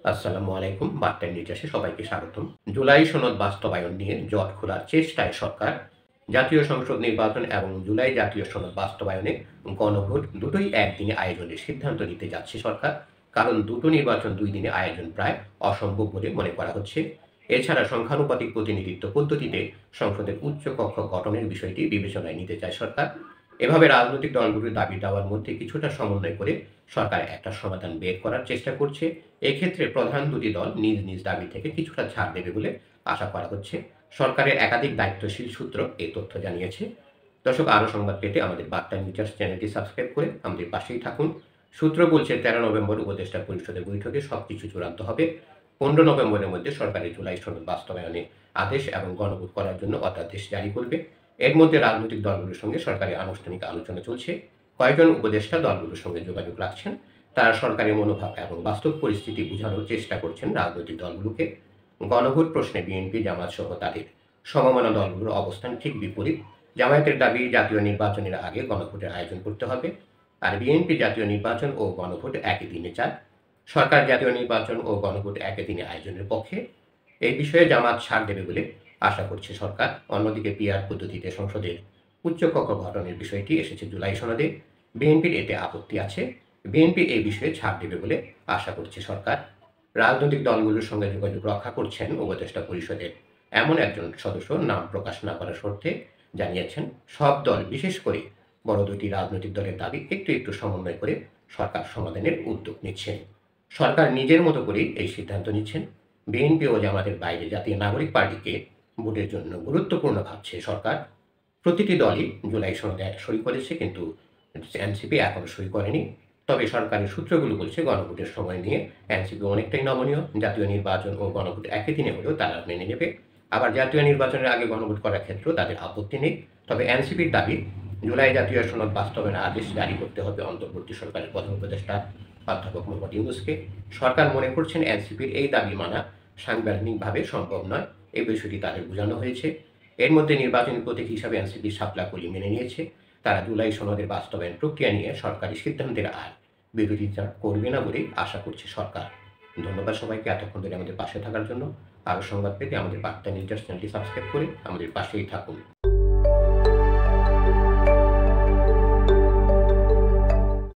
আসসালামু আলাইকুম। বার্তা নির্যাসে সবাইকে স্বাগতম। জুলাই সনদ বাস্তবায়ন নিয়ে জট খোলার চেষ্টায় সরকার জাতীয় সংসদ নির্বাচন এবং জুলাই জাতীয় সনদ বাস্তবায়নে গণভোট দুটোই একদিনে আয়োজনের সিদ্ধান্ত নিতে যাচ্ছে সরকার। কারণ দুটো নির্বাচন ২ দিনে আয়োজন প্রায় অসম্ভব বলে মনে করা হচ্ছে। এছাড়া সংখ্যানুপাতিক প্রতিনিধিত্ব পদ্ধতিতে সংসদের উচ্চ কক্ষ গঠনের বিষয়টি বিবেচনায় নিতে চায় সরকার। এভাবে রাজনৈতিক দলগুলোর দাবি দাওয়ার মধ্যে কিছুটা সমন্বয় করে সরকার একটা সমাধান বের করার চেষ্টা করছে। এক্ষেত্রে প্রধান দুটি দল নিজ নিজ দাবি থেকে কিছুটা ছাড় দেবে বলে আশা করা হচ্ছে। সরকারের একাধিক দায়িত্বশীল সূত্র এই তথ্য জানিয়েছে। দর্শক, আরও সংবাদ পেতে আমাদের বার্তা নিউজ চ্যানেলটি সাবস্ক্রাইব করে আমাদের পাশেই থাকুন। সূত্র বলছে ১৩ নভেম্বর উপদেষ্টা পরিষদের বৈঠকে সবকিছু চূড়ান্ত হবে। ১৫ নভেম্বরের মধ্যে সরকারের জুলাই সনদ বাস্তবায়নে আদেশ এবং গণভোট করার জন্য অধ্যাদেশ জারি করবে। এর মধ্যে রাজনৈতিক দলগুলোর সঙ্গে সরকারের আনুষ্ঠানিক আলোচনা চলছে। কয়েকজন উপদেষ্টা দলগুলোর সঙ্গে যোগাযোগ রাখছেন। তারা সরকারের মনোভাব এবং বাস্তব পরিস্থিতি বোঝানোর চেষ্টা করছেন রাজনৈতিক দলগুলোকে। গণভোট প্রশ্নে বিএনপি, জামায়াত সহ তাদের সমমনা দলগুলোর অবস্থান ঠিক বিপরীত। জামায়াতের দাবি জাতীয় নির্বাচনের আগে গণভোটের আয়োজন করতে হবে, আর বিএনপি জাতীয় নির্বাচন ও গণভোট একই দিনে চায়। সরকার জাতীয় নির্বাচন ও গণভোট একই দিনে আয়োজনের পক্ষে। এই বিষয়ে জামায়াত ছাড় দেবে বলে আশা করছে সরকার। অন্যদিকে পিআর পদ্ধতিতে সংসদের উচ্চকক্ষ গঠনের বিষয়টি এসেছে জুলাই সনদে। বিএনপির এতে আপত্তি আছে। বিএনপি এই বিষয়ে ছাড় দেবে বলে আশা করছে সরকার। রাজনৈতিক দলগুলোর সঙ্গে যোগাযোগ রক্ষা করছেন উপদেষ্টা পরিষদের এমন একজন সদস্য নাম প্রকাশ না করার শর্তে জানিয়েছেন, সব দল, বিশেষ করে বড় দুটি রাজনৈতিক দলের দাবি একটু একটু সমন্বয় করে সরকার সমাধানের উদ্যোগ নিচ্ছেন। সরকার নিজের মতো করেই এই সিদ্ধান্ত নিচ্ছেন। বিএনপি ও জামাতের বাইরে জাতীয় নাগরিক পার্টিকে ভোটের জন্য গুরুত্বপূর্ণ ভাবছে সরকার। প্রতিটি দলই জুলাই সনদে সই করেছে, কিন্তু এনসিপি এখনো সই করেনি। তবে সরকারি সূত্রগুলো বলছে গণভোটের সময় নিয়ে এনসিপি অনেকটাই নমনীয়। জাতীয় নির্বাচন ও গণভোট একই দিনে হলেও তারা মেনে নেবে। আবার জাতীয় নির্বাচনের আগে গণভোট করার ক্ষেত্রেও তাদের আপত্তি নেই। তবে এনসিপির দাবি জুলাই জাতীয় সনদ বাস্তবায়নের আদেশ জারি করতে হবে অন্তর্বর্তী সরকারের প্রধান উপদেষ্টা অধ্যাপক মোহাম্মদ ইউনূসকে। সরকার মনে করছেন এনসিপির এই দাবি মানা সাংবিধানিকভাবে সম্ভব নয়। এই বিষয়টি তাদের বোঝানো হয়েছে। এর মধ্যে নির্বাচনী প্রতীক হিসাবে এনসিপি শাপলা কলি মেনে নিয়েছে। তারা জুলাই সনদের বাস্তবায়ন প্রক্রিয়া নিয়ে সরকারি সিদ্ধান্তের আর বিরোধিতা করবে না বলেই আশা করছে সরকার। ধন্যবাদ সবাইকে এতক্ষণ ধরে আমাদের পাশে থাকার জন্য। আরও সংবাদ পেতে আমাদের বার্তা নিউজ চ্যানেলটি সাবস্ক্রাইব করে আমাদের পাশেই থাকুন।